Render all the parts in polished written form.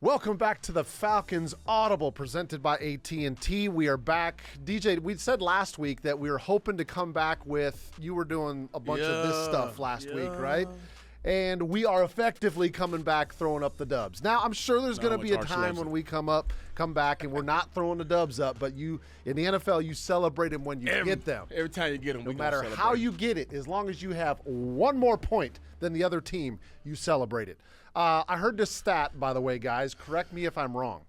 Welcome back to the Falcons Audible presented by AT&T. We are back. DJ, we said last week that we were hoping to come back with, you were doing a bunch of this stuff last week, right? And we are effectively coming back throwing up the dubs. Now, I'm sure there's going to be a time when we come back, and we're not throwing the dubs up, but you, in the NFL, you celebrate them when you get them. Every time you get them, no matter how you get it, as long as you have one more point than the other team, you celebrate it. I heard this stat, by the way, guys. Correct me if I'm wrong.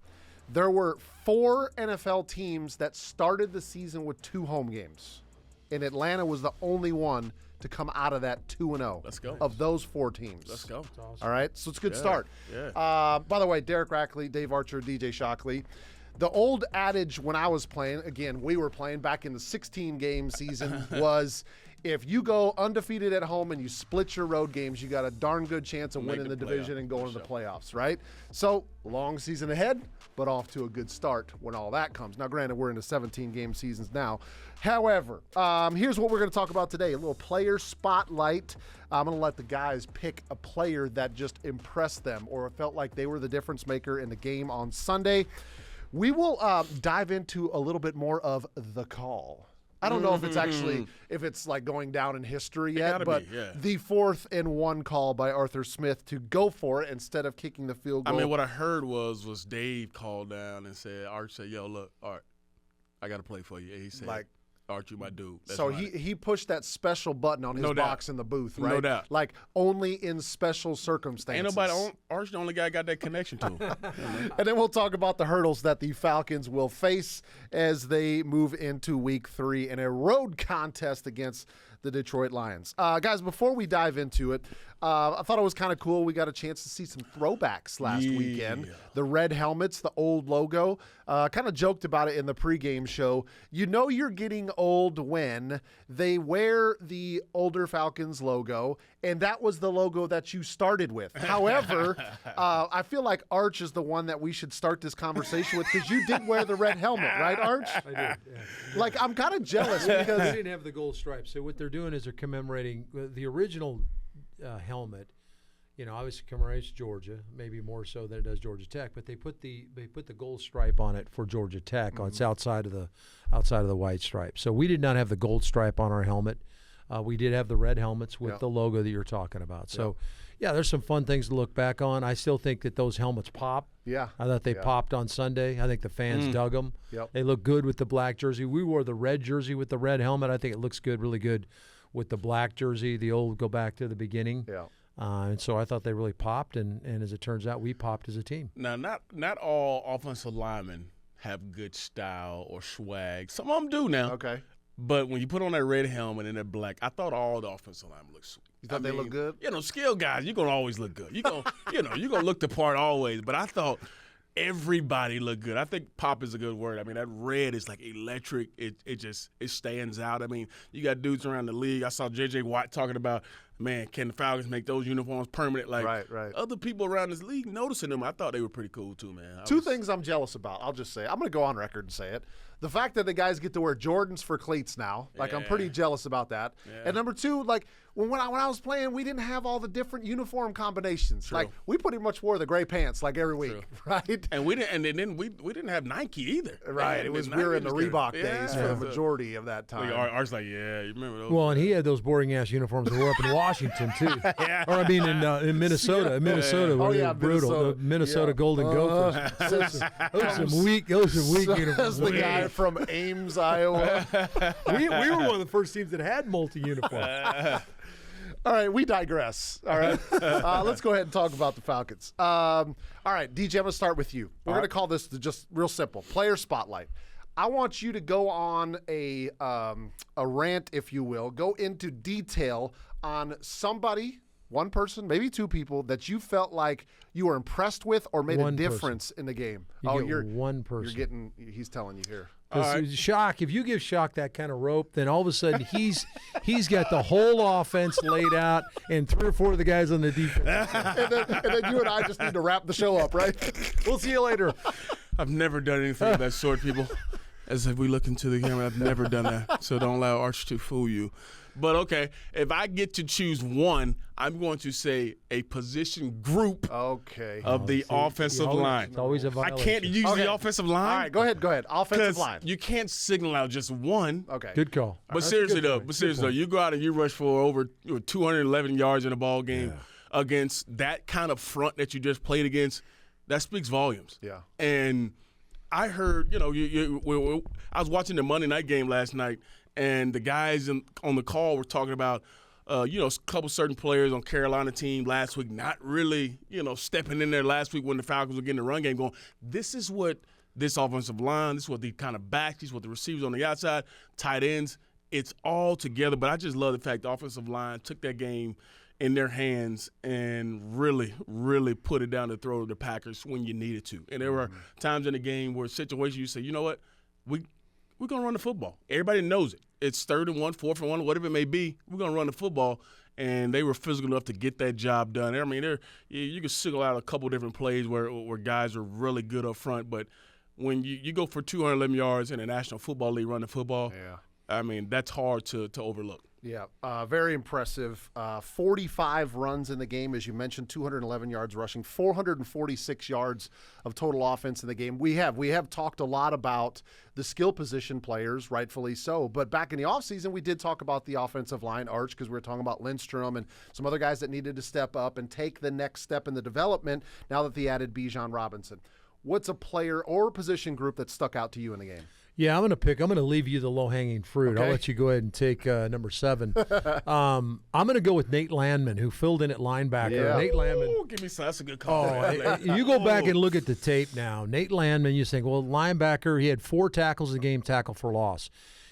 There were 4 NFL teams that started the season with 2 home games, and Atlanta was the only one to come out of that 2-0. Let's go. Of those 4 teams. Let's go. That's awesome. All right, so it's a good start. Yeah. By the way, Derek Rackley, Dave Archer, DJ Shockley. The old adage when I was playing, again, we were playing back in the 16-game season, was if you go undefeated at home and you split your road games, you got a darn good chance of winning the division and going to the playoffs, right? So, long season ahead, but off to a good start when all that comes. Now, granted, we're into 17-game seasons now. However, here's what we're going to talk about today, a little player spotlight. I'm going to let the guys pick a player that just impressed them or felt like they were the difference maker in the game on Sunday. We will dive into a little bit more of the call. I don't know if it's actually, if it's like going down in history yet, but the 4th and 1 call by Arthur Smith to go for it instead of kicking the field goal. I mean, what I heard was Dave called down and said, Art said, yo, look, Art, I got to play for you. And he said, like, Art, you my dude. That's so right. he pushed that special button on his box in the booth, right? No doubt. Like only in special circumstances. Ain't nobody Art's the only guy got that connection to him. And then we'll talk about the hurdles that the Falcons will face as they move into week 3 in a road contest against the Detroit Lions. Guys, before we dive into it, I thought it was kind of cool. We got a chance to see some throwbacks last weekend. The red helmets, the old logo. Kind of joked about it in the pregame show. You know you're getting old when they wear the older Falcons logo, and that was the logo that you started with. However, I feel like Arch is the one that we should start this conversation with because you did wear the red helmet, right, Arch? I did, yeah. Like, I'm kind of jealous because they didn't have the gold stripes. So what they're doing is they're commemorating the original helmet. You know, obviously commemorates Georgia, maybe more so than it does Georgia Tech. But they put the gold stripe on it for Georgia Tech. It's outside of the white stripe. So we did not have the gold stripe on our helmet. We did have the red helmets with the logo that you're talking about. So, there's some fun things to look back on. I still think that those helmets pop. Yeah. I thought they popped on Sunday. I think the fans dug them. Yep. They look good with the black jersey. We wore the red jersey with the red helmet. I think it looks good, really good with the black jersey, the old go back to the beginning. Yeah. And so I thought they really popped, and as it turns out, we popped as a team. Now, not all offensive linemen have good style or swag. Some of them do now. Okay. But when you put on that red helmet and that black, I thought all the offensive linemen looked sweet. You thought they looked good? You know, skilled guys, you're gonna always look good. You're gonna look the part always. But I thought everybody looked good. I think pop is a good word. I mean, that red is like electric. It stands out. I mean, you got dudes around the league. I saw J.J. Watt talking about, man, can the Falcons make those uniforms permanent? Like, right. Other people around this league noticing them. I thought they were pretty cool too, man. Two things I'm jealous about. I'll just say, I'm going to go on record and say it. The fact that the guys get to wear Jordans for cleats now, like I'm pretty jealous about that. Yeah. And number 2, like when I was playing, we didn't have all the different uniform combinations. True. Like we pretty much wore the gray pants like every week, right? And we didn't have Nike either. Right. We were in the Reebok days for the majority of that time. Ours like, you remember those? Well, and he had those boring ass uniforms that were up in Washington too. Or I mean in Minnesota. Minnesota where they were brutal. The Minnesota Golden Gophers. Those are some weak uniforms. That's the guy from Ames, Iowa. we were one of the first teams that had multi-uniforms. All right, we digress. All right, let's go ahead and talk about the Falcons. All right, DJ, I'm going to start with you. We're going to call this just real simple, player spotlight. I want you to go on a rant, if you will, go into detail on somebody, one person, maybe 2 people that you felt like you were impressed with or made a difference in the game. You're one person. He's telling you here. Shock, if you give Shock that kind of rope, then all of a sudden he's got the whole offense laid out and 3 or 4 of the guys on the defense. and then you and I just need to wrap the show up, right? We'll see you later. I've never done anything of that sort, people. As if we look into the camera. I've never done that, so don't allow Arch to fool you. But, okay, if I get to choose one, I'm going to say a position group of the offensive line. It's always a I violation. can't use the offensive line. All right, go ahead. Offensive line. You can't signal out just one. Okay. Good call. But seriously, though, you go out and you rush for over 211 yards in a ball game against that kind of front that you just played against, that speaks volumes. Yeah. And I heard, I was watching the Monday night game last night, and the guys on the call were talking about, a couple certain players on Carolina team last week not really, stepping in there last week when the Falcons were getting the run game going. This is what this offensive line, this is what the kind of backs, this is what the receivers on the outside, tight ends, it's all together. But I just love the fact the offensive line took that game in their hands and really, really put it down the throat of the Packers when you needed to. And there were times in the game where situations you say, you know what, we're going to run the football. Everybody knows it. It's 3rd and 1, 4th and 1, whatever it may be. We're going to run the football, and they were physical enough to get that job done. I mean, you can single out a couple different plays where guys are really good up front, but when you go for 211 yards in the National Football League running football, I mean, that's hard to overlook. Yeah, very impressive. 45 runs in the game, as you mentioned, 211 yards rushing, 446 yards of total offense in the game. We have talked a lot about the skill position players, rightfully so. But back in the offseason, we did talk about the offensive line, Arch, because we were talking about Lindstrom and some other guys that needed to step up and take the next step in the development now that they added Bijan Robinson. What's a player or position group that stuck out to you in the game? Yeah, I'm going to leave you the low-hanging fruit. Okay. I'll let you go ahead and take number 7. I'm going to go with Nate Landman, who filled in at linebacker. Yeah. Nate Landman. Ooh, give me some. That's a good call. You go back and look at the tape now. Nate Landman, you think, well, linebacker, he had 4 tackles in the game, tackle for loss.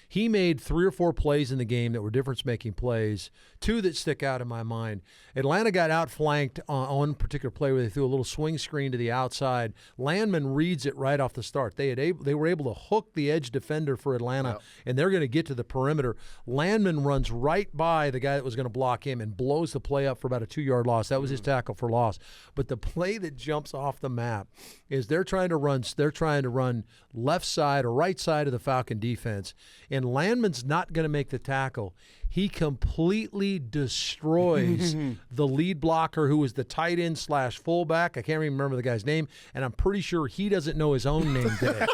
He made 3 or 4 plays in the game that were difference-making plays, 2 that stick out in my mind. Atlanta got outflanked on one particular play where they threw a little swing screen to the outside. Landman reads it right off the start. They were able to hook the edge defender for Atlanta, and they're going to get to the perimeter. Landman runs right by the guy that was going to block him and blows the play up for about a 2-yard loss. That was his tackle for loss. But the play that jumps off the map is they're trying to run left side or right side of the Falcon defense, and Landman's not going to make the tackle. He completely destroys the lead blocker, who was the tight end / fullback. I can't even remember the guy's name, and I'm pretty sure he doesn't know his own name today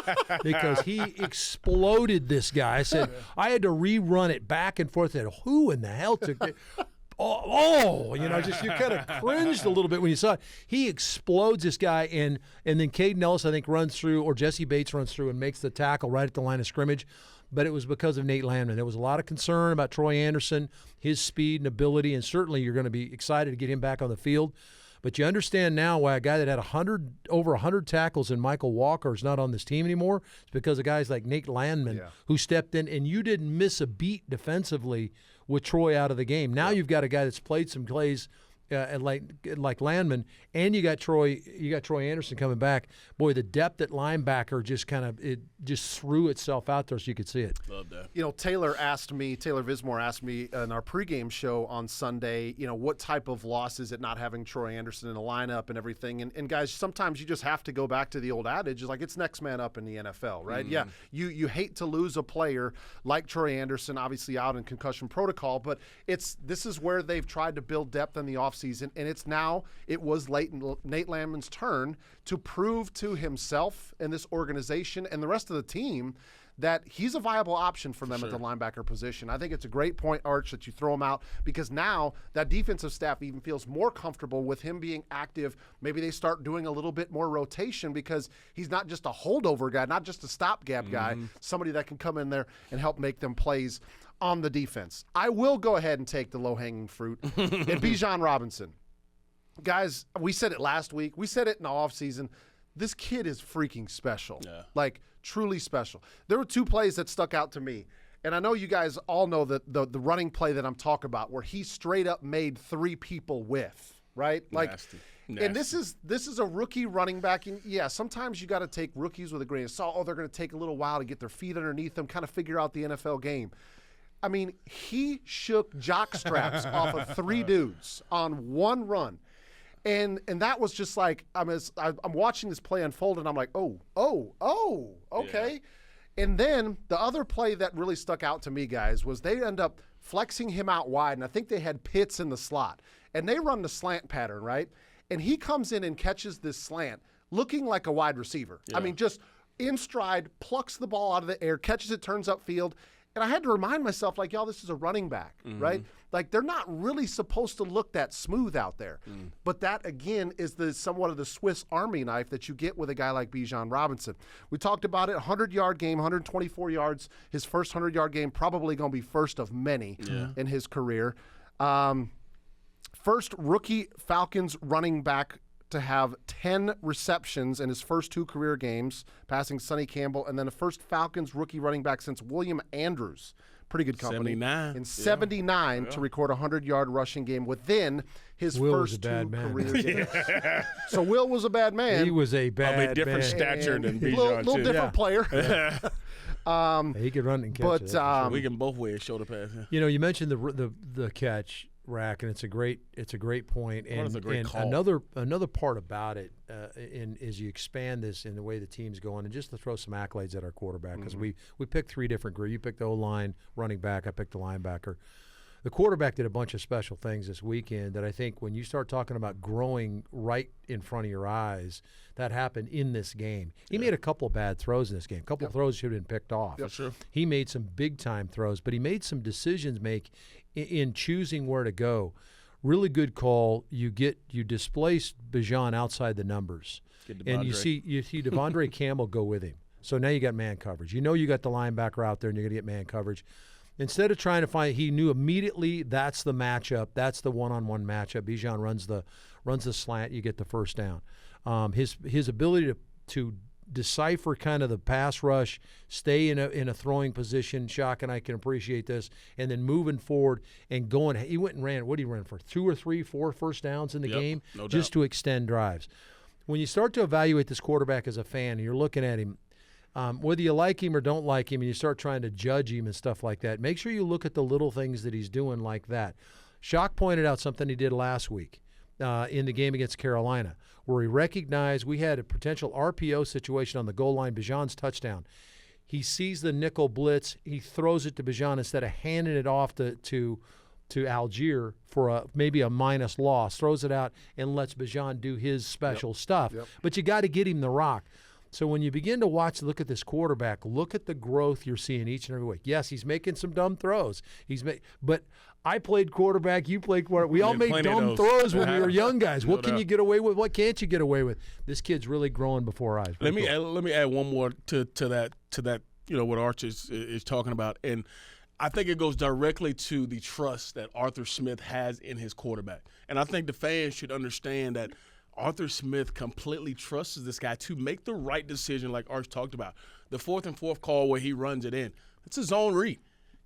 because he exploded this guy. I said, I had to rerun it back and forth. I said, who in the hell took it? You kind of cringed a little bit when you saw it. He explodes this guy, and then Caden Ellis, I think, runs through, or Jesse Bates runs through and makes the tackle right at the line of scrimmage. But it was because of Nate Landman. There was a lot of concern about Troy Anderson, his speed and ability, and certainly you're going to be excited to get him back on the field. But you understand now why a guy that had over 100 tackles in Michael Walker is not on this team anymore. It's because of guys like Nate Landman who stepped in, and you didn't miss a beat defensively with Troy out of the game. Now you've got a guy that's played some plays like Landman, and you got Troy Anderson coming back. Boy, the depth at linebacker just threw itself out there so you could see it. Love that. Taylor Vismore asked me in our pregame show on Sunday, what type of loss is it not having Troy Anderson in the lineup and everything? And guys, sometimes you just have to go back to the old adage, like it's next man up in the NFL, right? Mm-hmm. Yeah, you hate to lose a player like Troy Anderson, obviously out in concussion protocol, but this is where they've tried to build depth in the offseason, and it was Nate Landman's turn to prove to himself and this organization and the rest of the team that he's a viable option for them at the linebacker position. I think it's a great point, Arch, that you throw him out, because now that defensive staff even feels more comfortable with him being active. Maybe they start doing a little bit more rotation because he's not just a holdover guy, not just a stopgap guy, somebody that can come in there and help make them plays on the defense. I will go ahead and take the low-hanging fruit and Bijan Robinson. Guys, we said it last week. We said it in the offseason. This kid is freaking special. Yeah. Like, truly special. There were 2 plays that stuck out to me. And I know you guys all know that the running play that I'm talking about, where he straight up made 3 people whiff, right? Nasty. And this is a rookie running back. And yeah, sometimes you got to take rookies with a grain of salt. Oh, they're going to take a little while to get their feet underneath them, kind of figure out the NFL game. I mean, he shook jock straps off of 3 dudes on one run. And that was just like, I'm watching this play unfold, and I'm like, oh, okay. And then the other play that really stuck out to me, guys, was they end up flexing him out wide, and I think they had Pitts in the slot. And they run the slant pattern, right? And he comes in and catches this slant looking like a wide receiver. Yeah. I mean, just in stride, plucks the ball out of the air, catches it, turns upfield. And I had to remind myself, like, y'all, this is a running back, right? Like, they're not really supposed to look that smooth out there. But that, again, is somewhat of the Swiss Army knife that you get with a guy like Bijan Robinson. We talked about it, 100-yard game, 124 yards. His first 100-yard game probably going to be first of many in his career. First rookie Falcons running back to have 10 receptions in his first 2 career games, passing Sonny Campbell, and then the first Falcons rookie running back since William Andrews. Pretty good company. 79. In 79 to record a 100-yard rushing game within his first 2 career games. So Will was a bad man. He was a bad Probably different man. stature than Bijan, little too. different player. He could run and catch. But it, that's for sure. We can both wear a shoulder pass. You know, you mentioned the catch, Rack, and it's a great point. And, That's a great and call. another part about it, is you expand this in the way the team's going, and just to throw some accolades at our quarterback, because we picked 3 different groups. You picked the O-line, running back. I picked the linebacker. The quarterback did a bunch of special things this weekend that I think when you start talking about growing right in front of your eyes, that happened in this game. He made a couple of bad throws in this game. A couple of throws should have been picked off. For sure. He made some big-time throws, but he made some decisions in choosing where to go. Really good call. You displace Bijan outside the numbers. And you see Devondre Campbell go with him. So now you got man coverage. You know you got the linebacker out there and you're going to get man coverage. Instead of trying to find, he knew immediately that's the matchup. That's the one-on-one matchup. Bijan runs the slant. You get the first down. His ability to decipher kind of the pass rush, stay in a throwing position. Shock and I can appreciate this, and then moving forward and going. He went and ran. What did he run for? 2 or 3, 4 first downs in the game, no just doubt. to extend drives. When you start to evaluate this quarterback as a fan, and you're looking at him. Whether you like him or don't like him, and you start trying to judge him and stuff like that, make sure you look at the little things that he's doing like that. Shock pointed out something he did last week in the game against Carolina, where he recognized we had a potential RPO situation on the goal line, Bijan's touchdown. He sees the nickel blitz. He throws it to Bijan instead of handing it off to Algier for maybe a minus loss, throws it out and lets Bijan do his special stuff. But you got to get him the rock. So when you begin to look at this quarterback, look at the growth you're seeing each and every week. Yes, he's making some dumb throws. But I played quarterback, you played quarterback. We all made dumb throws when we were young guys. What can you get away with? What can't you get away with? This kid's really growing before our eyes. Let me add one more to that. You know what Arch is talking about, and I think it goes directly to the trust that Arthur Smith has in his quarterback, and I think the fans should understand that Arthur Smith completely trusts this guy to make the right decision, like Arch talked about. The 4th and 4th call where he runs it in, it's his own read.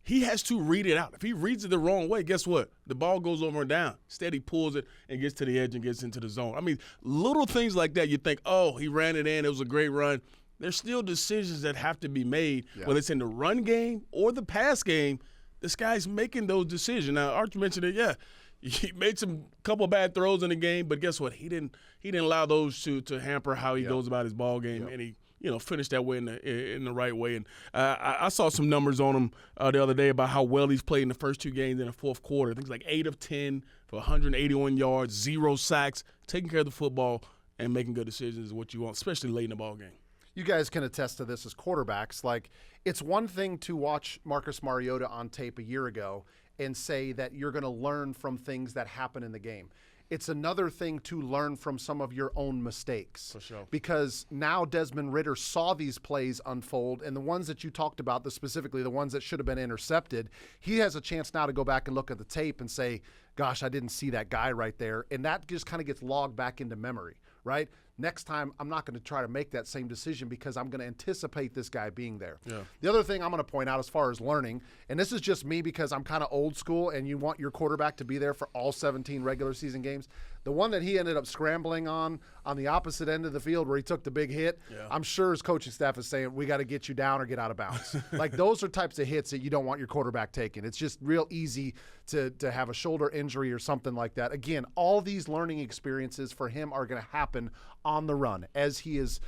He has to read it out. If he reads it the wrong way, guess what? The ball goes over and down. Instead, he pulls it and gets to the edge and gets into the zone. I mean, little things like that, you think, oh, he ran it in, it was a great run. There's still decisions that have to be made, whether it's in the run game or the pass game. This guy's making those decisions. Now, Arch mentioned it, he made some couple of bad throws in the game, but guess what? He didn't allow those to hamper how he goes about his ball game, and he finished that way in the right way. And I saw some numbers on him the other day about how well he's played in the first 2 games in the 4th quarter. I think it's like 8 of 10 for 181 yards, 0 sacks, taking care of the football and making good decisions is what you want, especially late in the ball game. You guys can attest to this as quarterbacks. Like, it's one thing to watch Marcus Mariota on tape a year ago and say that you're going to learn from things that happen in the game. It's another thing to learn from some of your own mistakes. For sure. Because now Desmond Ridder saw these plays unfold, and the ones that you talked about, specifically the ones that should have been intercepted, he has a chance now to go back and look at the tape and say, gosh, I didn't see that guy right there. And that just kind of gets logged back into memory, right? Next time, I'm not going to try to make that same decision because I'm going to anticipate this guy being there. Yeah. The other thing I'm going to point out as far as learning, and this is just me because I'm kind of old school and you want your quarterback to be there for all 17 regular season games. The one that he ended up scrambling on the opposite end of the field where he took the big hit, I'm sure his coaching staff is saying, we got to get you down or get out of bounds. Like, those are types of hits that you don't want your quarterback taking. It's just real easy to have a shoulder injury or something like that. Again, all these learning experiences for him are going to happen on the run as he is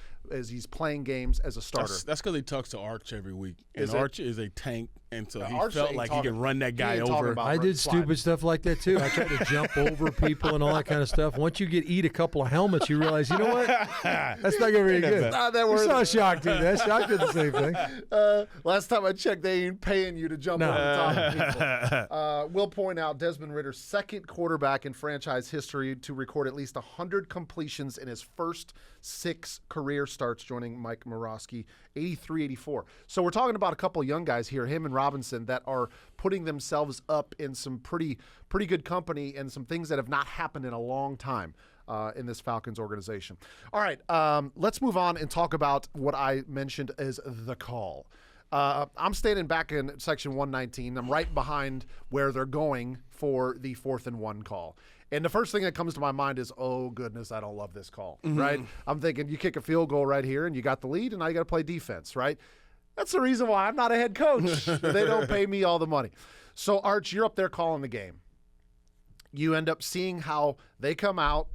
he's playing games as a starter. That's because he talks to Arch every week, and Is it? Arch is a tank, and so he Arch felt ain't like he talking- could run that he guy ain't talking over. about I did sliding. stupid stuff like that too. I tried to jump over people and all that kind of stuff. Once you eat a couple of helmets, you realize, you know what? That's not going to be good. Not that You worth saw it. Shock do that. Shock did the same thing. Last time I checked, they ain't paying you to jump No. over the top of people. We'll point out Desmond Ritter's second quarterback in franchise history to record at least 100 completions in his first 6 career starts, joining Mike Morosky, 83-84. So we're talking about a couple of young guys here, him and Robinson, that are putting themselves up in some pretty good company and some things that have not happened in a long time in this Falcons organization. All right, let's move on and talk about what I mentioned as the call. I'm standing back in section 119. I'm right behind where they're going for the 4th and 1 call. And the first thing that comes to my mind is, oh, goodness, I don't love this call, right? I'm thinking you kick a field goal right here and you got the lead and now you got to play defense, right? That's the reason why I'm not a head coach. They don't pay me all the money. So, Arch, you're up there calling the game. You end up seeing how they come out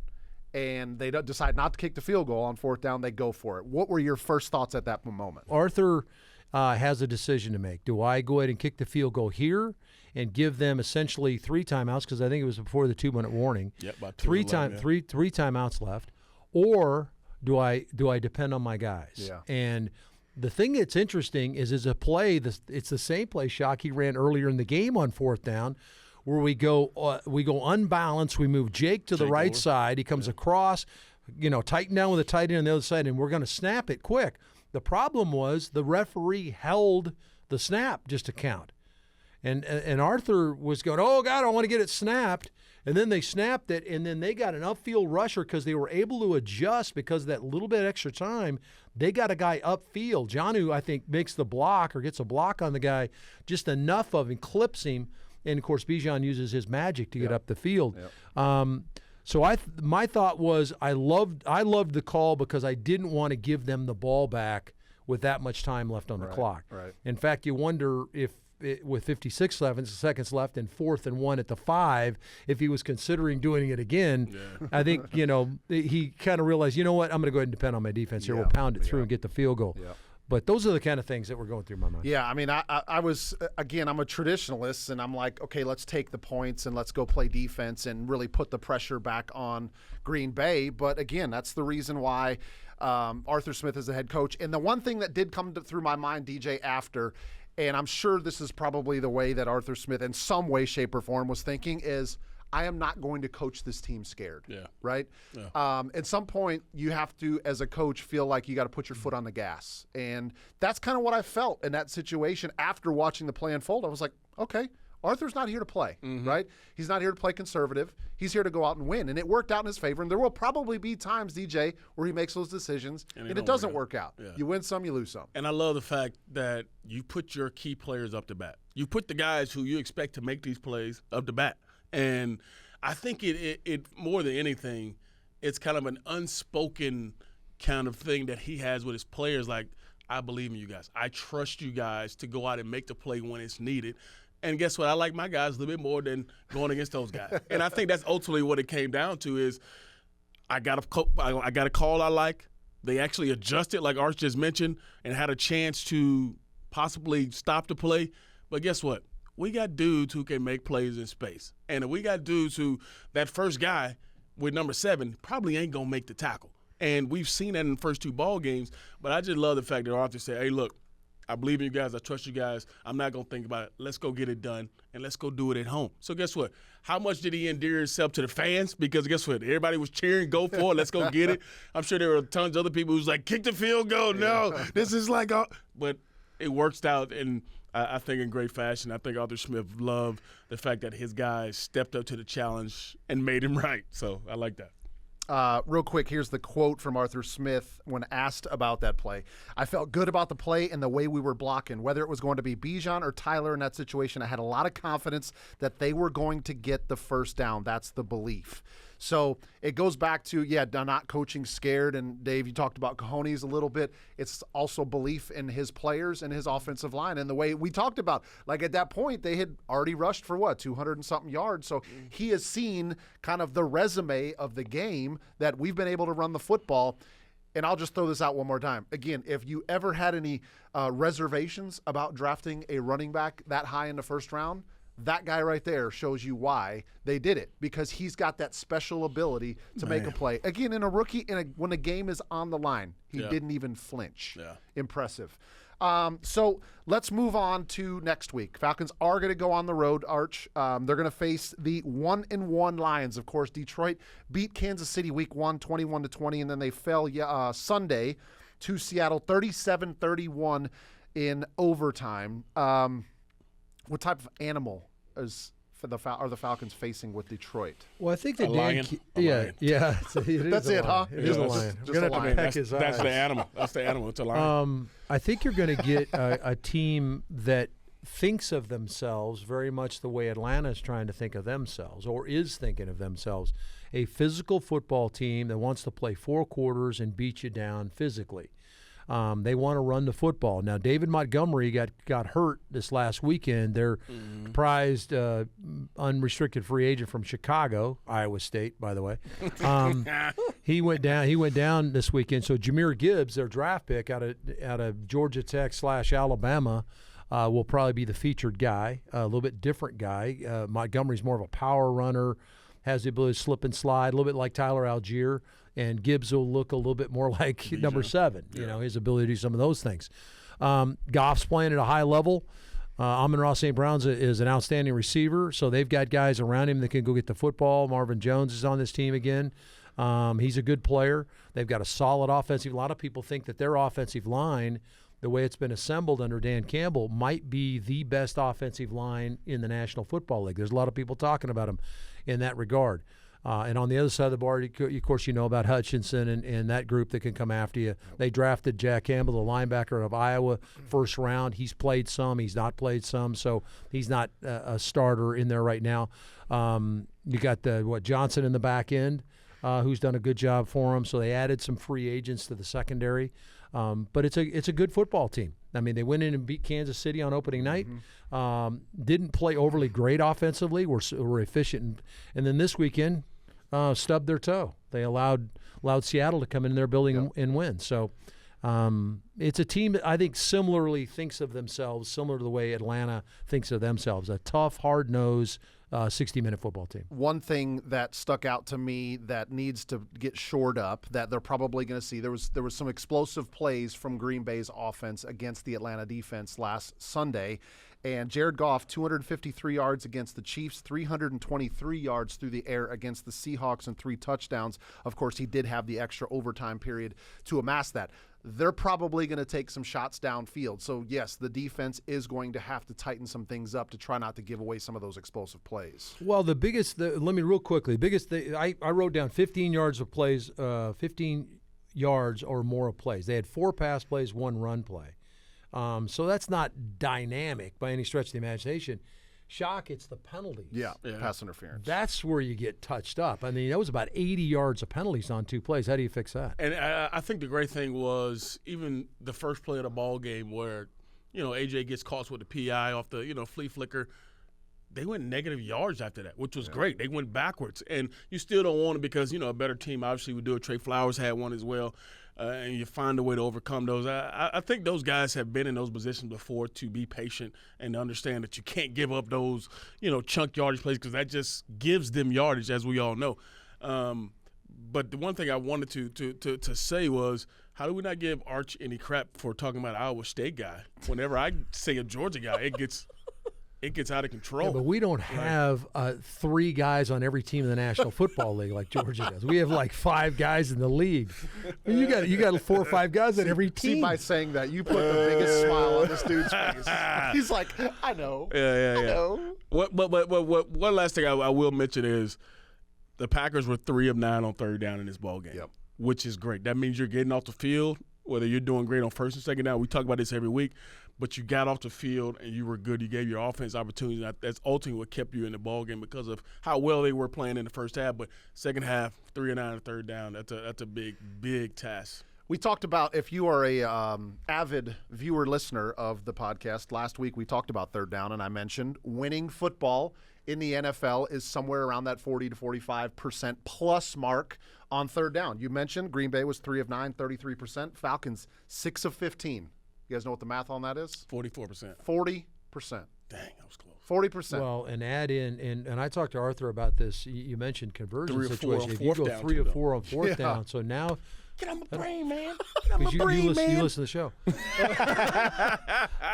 and they decide not to kick the field goal on 4th down. They go for it. What were your first thoughts at that moment? Arthur has a decision to make. Do I go ahead and kick the field goal here and give them essentially 3 timeouts, because I think it was before the 2-minute warning? Yep, about 3 2:11, yeah. three timeouts left, or do I depend on my guys? Yeah. And the thing that's interesting is a play. It's the same play Shockey ran earlier in the game on 4th down, where we go unbalanced. We move Jake to the right over. side. He comes across, tighten down with a tight end on the other side, and we're going to snap it quick. The problem was the referee held the snap just to count. And Arthur was going, oh, God, I want to get it snapped. And then they snapped it, and then they got an upfield rusher because they were able to adjust because of that little bit extra time. They got a guy upfield. Jonnu, I think, makes the block or gets a block on the guy just enough of him, clips him. And, of course, Bijan uses his magic to get up the field. So my thought was I loved the call because I didn't want to give them the ball back with that much time left on the clock. Right. In fact, you wonder if with 56 seconds left and 4th and 1 at the 5, if he was considering doing it again. Yeah. I think, he kind of realized, you know what, I'm going to go ahead and depend on my defense here. We'll pound it through and get the field goal. Yeah. But those are the kind of things that were going through my mind. Yeah, I mean, I was, again, I'm a traditionalist, and I'm like, okay, let's take the points and let's go play defense and really put the pressure back on Green Bay. But, again, that's the reason why Arthur Smith is the head coach. And the one thing that did come through my mind, DJ, after, and I'm sure this is probably the way that Arthur Smith in some way, shape, or form was thinking, is I am not going to coach this team scared. Yeah. Right? Yeah. At some point, you have to, as a coach, feel like you got to put your foot on the gas. And that's kind of what I felt in that situation after watching the play unfold. I was like, okay, Arthur's not here to play, right? He's not here to play conservative. He's here to go out and win. And it worked out in his favor. And there will probably be times, DJ, where he makes those decisions and it doesn't work out. Yeah. You win some, you lose some. And I love the fact that you put your key players up to bat. You put the guys who you expect to make these plays up to bat. And I think it more than anything, it's kind of an unspoken kind of thing that he has with his players. Like, I believe in you guys. I trust you guys to go out and make the play when it's needed. And guess what? I like my guys a little bit more than going against those guys. And I think that's ultimately what it came down to is I got a call I like. They actually adjusted, like Arch just mentioned, and had a chance to possibly stop the play. But guess what? We got dudes who can make plays in space. And we got dudes who, that first guy with number 7 probably ain't going to make the tackle. And we've seen that in the first 2 ball games. But I just love the fact that Arthur said, hey, look, I believe in you guys. I trust you guys. I'm not going to think about it. Let's go get it done, and let's go do it at home. So guess what? How much did he endear himself to the fans? Because guess what? Everybody was cheering, go for it, let's go get it. I'm sure there were tons of other people who was like, kick the field goal. No, this is like – but it works out, and I think in great fashion. I think Arthur Smith loved the fact that his guys stepped up to the challenge and made him right. So I like that. Real quick, here's the quote from Arthur Smith when asked about that play. I felt good about the play and the way we were blocking. Whether it was going to be Bijan or Tyler in that situation, I had a lot of confidence that they were going to get the first down. That's the belief. So it goes back to, not coaching scared. And, Dave, you talked about cojones a little bit. It's also belief in his players and his offensive line. And the way we talked about, like at that point, they had already rushed for 200 and something yards. So he has seen kind of the resume of the game that we've been able to run the football. And I'll just throw this out one more time. Again, if you ever had any reservations about drafting a running back that high in the first round, that guy right there shows you why they did it, because he's got that special ability to make a play. Again, in a rookie, when the game is on the line, he didn't even flinch. Yeah. Impressive. So let's move on to next week. Falcons are going to go on the road, Arch. They're going to face the 1-1 Lions. Of course, Detroit beat Kansas City week 1, 21-20, and then they fell Sunday to Seattle 37-31 in overtime. What type of animal are the Falcons facing with Detroit? Well, I think that lion. That's it, huh? It is a lion. Just a lion. That's the animal. That's the animal. It's a lion. I think you're going to get a team that thinks of themselves very much the way Atlanta is trying to think of themselves, or is thinking of themselves. A physical football team that wants to play 4 quarters and beat you down physically. They want to run the football. Now, David Montgomery got hurt this last weekend. Their prized unrestricted free agent from Chicago, Iowa State, by the way. He went down this weekend. So Jahmyr Gibbs, their draft pick out of Georgia Tech / Alabama, will probably be the featured guy. A little bit different guy. Montgomery's more of a power runner, has the ability to slip and slide, a little bit like Tyler Algier. And Gibbs will look a little bit more like number 7, his ability to do some of those things. Goff's playing at a high level. Amon-Ra St. Brown is an outstanding receiver, so they've got guys around him that can go get the football. Marvin Jones is on this team again. He's a good player. They've got a solid offensive. A lot of people think that their offensive line, the way it's been assembled under Dan Campbell, might be the best offensive line in the National Football League. There's a lot of people talking about him in that regard. And on the other side of the bar, of course, you know about Hutchinson and that group that can come after you. They drafted Jack Campbell, the linebacker of Iowa, first round. He's played some. He's not played some. So he's not a starter in there right now. You got Johnson in the back end, who's done a good job for him. So they added some free agents to the secondary. But it's a good football team. I mean, they went in and beat Kansas City on opening night. Didn't play overly great offensively. Were efficient. And then this weekend, stubbed their toe. They allowed Seattle to come in their building and win. So it's a team that I think similarly thinks of themselves, similar to the way Atlanta thinks of themselves. A tough, hard-nosed, 60-minute football team. One thing that stuck out to me that needs to get shored up, that they're probably going to see, there was some explosive plays from Green Bay's offense against the Atlanta defense last Sunday. And Jared Goff, 253 yards against the Chiefs, 323 yards through the air against the Seahawks, and 3 touchdowns. Of course, he did have the extra overtime period to amass that. They're probably going to take some shots downfield. So, yes, the defense is going to have to tighten some things up to try not to give away some of those explosive plays. Well, let me real quickly. I wrote down 15 yards of plays, 15 yards or more of plays. They had 4 pass plays, 1 run play. So that's not dynamic by any stretch of the imagination. Shock, it's the penalties. Yeah, pass interference. That's where you get touched up. I mean, that was about 80 yards of penalties on 2 plays. How do you fix that? And I think the great thing was even the first play of the ball game where, AJ gets caught with the PI off the, flea flicker. They went negative yards after that, which was great. They went backwards. And you still don't want it because, a better team obviously would do it. Trey Flowers had one as well. And you find a way to overcome those. I think those guys have been in those positions before to be patient and understand that you can't give up those, chunk yardage plays because that just gives them yardage, as we all know. But the one thing I wanted to say was, how do we not give Arch any crap for talking about Iowa State guy? Whenever I say a Georgia guy, it gets out of control. Yeah, but we don't have 3 guys on every team in the National Football League like Georgia does. We have like 5 guys in the league. You got 4 or 5 guys on every team. See, by saying that, you put the biggest smile on this dude's face. He's like, I know. Yeah. I know. But one last thing I will mention is the Packers were 3 of 9 on third down in this ball game, which is great. That means you're getting off the field, whether you're doing great on first and second down. We talk about this every week. But you got off the field and you were good. You gave your offense opportunities. That's ultimately what kept you in the ballgame because of how well they were playing in the first half. But second half, 3 of 9 on third down, that's a big, big task. We talked about, if you are a avid viewer listener of the podcast, last week we talked about third down, and I mentioned winning football in the NFL is somewhere around that 40 to 45% plus mark on third down. You mentioned Green Bay was 3 of 9, 33%. Falcons 6 of 15. You guys know what the math on that is? 44%. 40%. Dang, that was close. 40%. Well, and add in, and I talked to Arthur about this. You mentioned conversion 3 or 4 situation. on If you fourth go down, 3 or too, 4 on fourth down, so now Get on my brain, man. Get on my because you brain, man. listen to the show.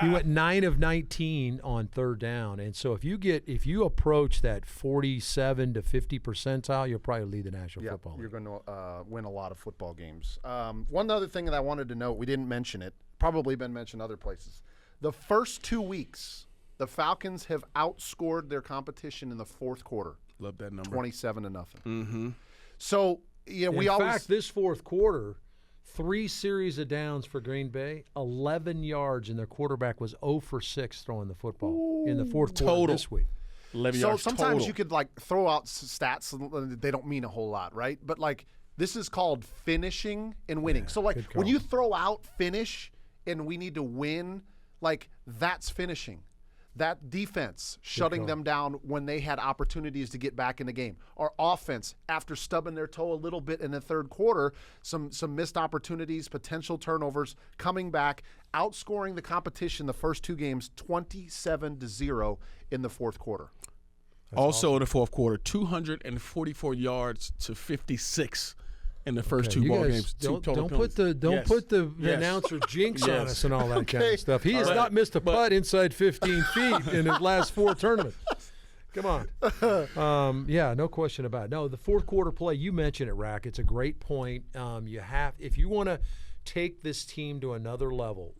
You went 9 of 19 on third down, and so if you approach that 47 to 50 percentile, you'll probably lead the National Football League. You're going to win a lot of football games. One other thing that I wanted to note, we didn't mention it, probably been mentioned other places. The first 2 weeks, the Falcons have outscored their competition in the fourth quarter. Love that number. 27 to nothing. Mm-hmm. So, we always. In fact, this fourth quarter, 3 series of downs for Green Bay, 11 yards, and their quarterback was 0 for 6 throwing the football in the fourth quarter Total. this week. 11 So yards sometimes total. you could throw out stats, and they don't mean a whole lot, right? But this is called finishing and winning. So good call. when you throw out finish and we need to win, that's finishing. That defense shutting them down when they had opportunities to get back in the game. Our offense, after stubbing their toe a little bit in the third quarter, some missed opportunities, potential turnovers, coming back, outscoring the competition the first 2 games 27-0 in the fourth quarter. Also in the fourth quarter, 244 yards to 56 in the first 2 You ball guys games. Don't total put the penalties. put the Yes. announcer jinx on Yes. us and all that kind of stuff. He has But- not missed a putt inside 15 feet in his last 4 tournaments. Come on. Yeah, no question about it. No, the fourth quarter play, you mentioned it, Rack. It's a great point. If you want to take this team to another level,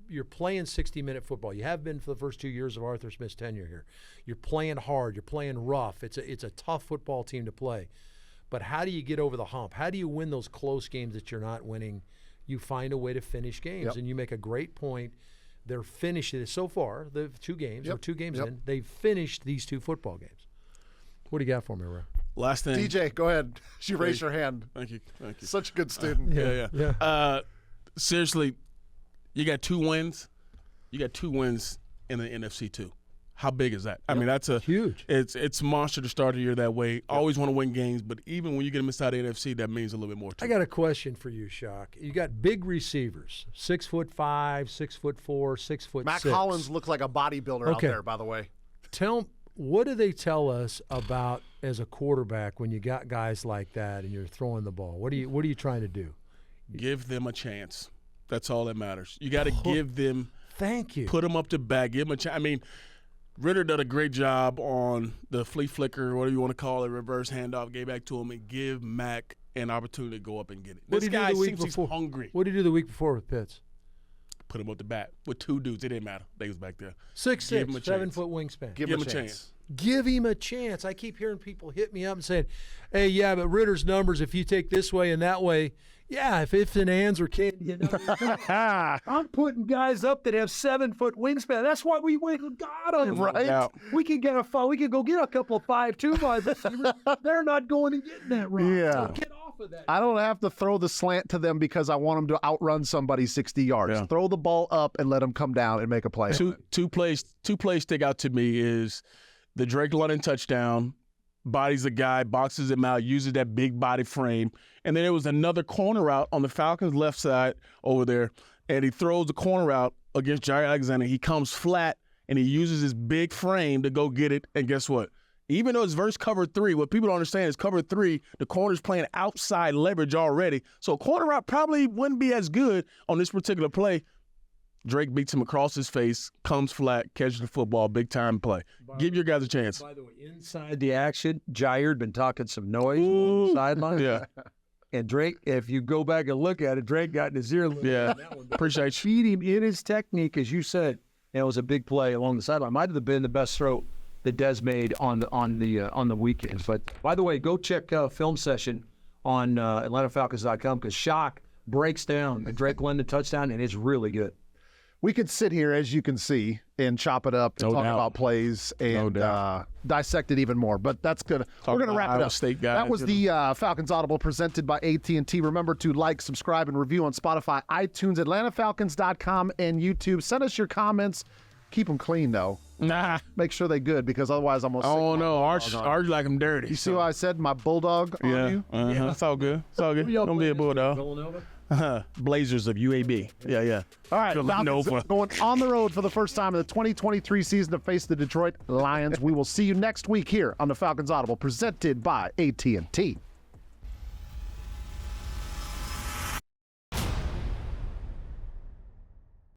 you're playing 60-minute football. You have been for the first 2 years of Arthur Smith's tenure here. You're playing hard. You're playing rough. It's a tough football team to play. But how do you get over the hump? How do you win those close games that you're not winning? You find a way to finish games. Yep. And you make a great point. They're finishing so far, the 2 games, Yep. or 2 games Yep. in, they've finished these 2 football games. What do you got for me, Ray? Last thing. DJ, go ahead. You raised your hand. Thank you. Such a good student. Yeah. Seriously, you got 2 wins. You got 2 wins in the NFC too. How big is that? I mean, that's Huge. It's monster to start the year that way. Always want to win games, but even when you get them inside the NFC, that means a little bit more too. I got a question for you, Shock. You got big receivers, 6'5", 6'4", 6'6". Mac Hollins looks like a bodybuilder out Okay. there, by the way. What do they tell us about as a quarterback when you got guys like that and you're throwing the ball? What are you trying to do? Give them a chance. That's all that matters. You got to give them. Thank you. Put them up to bat. Give them a chance. I mean, Ritter did a great job on the flea flicker, whatever you want to call it, reverse handoff, gave back to him, and give Mac an opportunity to go up and get it. What This did he do guy the week seems before? he's hungry. What did he do the week before with Pitts? Put him up to bat with 2 dudes. It didn't matter. They was back there. 6'6", Give him a 7-foot wingspan. Give him a chance. Give him a chance. I keep hearing people hit me up and saying, hey, yeah, but Ritter's numbers, if you take this way and that way, yeah, if ifs and ands are candy. I'm putting guys up that have 7-foot wingspan. That's why we went and got them. Right? Yeah. We could go get a couple of 5'2" wide receivers. They're not going and getting that right. Yeah. So get off of that. I don't have to throw the slant to them because I want them to outrun somebody 60 yards. Yeah. Throw the ball up and let them come down and make a play. Two plays stick out to me is the Drake London touchdown, bodies a guy, boxes him out, uses that big body frame. And then there was another corner out on the Falcons' left side over there, and he throws the corner out against Jair Alexander. He comes flat, and he uses his big frame to go get it. And guess what? Even though it's verse cover 3, what people don't understand is cover 3, the corner's playing outside leverage already. So a corner route probably wouldn't be as good on this particular play. Drake beats him across his face, comes flat, catches the football, big time play. Give your guys a chance. By the way, inside the action, Jair had been talking some noise on the sideline. Yeah. And Drake, if you go back and look at it, Drake got in his ear. Yeah. Appreciate you. Feed him in his technique, as you said. And it was a big play along the sideline. Might have been the best throw that Des made on the weekend. But by the way, go check film session on AtlantaFalcons.com because Shock breaks down a Drake London touchdown, and it's really good. We could sit here, as you can see, and chop it up and No talk doubt. about plays and dissect it even more. But that's good. We're going to wrap it Iowa up. State guys, That was the Falcons Audible presented by AT&T. Remember to like, subscribe, and review on Spotify, iTunes, AtlantaFalcons.com, and YouTube. Send us your comments. Keep them clean, though. Nah. Make sure they're good, because otherwise I'm going to Oh, no. Arch like them dirty. You see what I said? My bulldog on you? Yeah. It's all good. It's all good. Don't be a bulldog. Villanova? Blazers of UAB. Yeah. All right, Falcons Villanova. going on the road for the first time in the 2023 season to face the Detroit Lions. We will see you next week here on the Falcons Audible, presented by AT&T.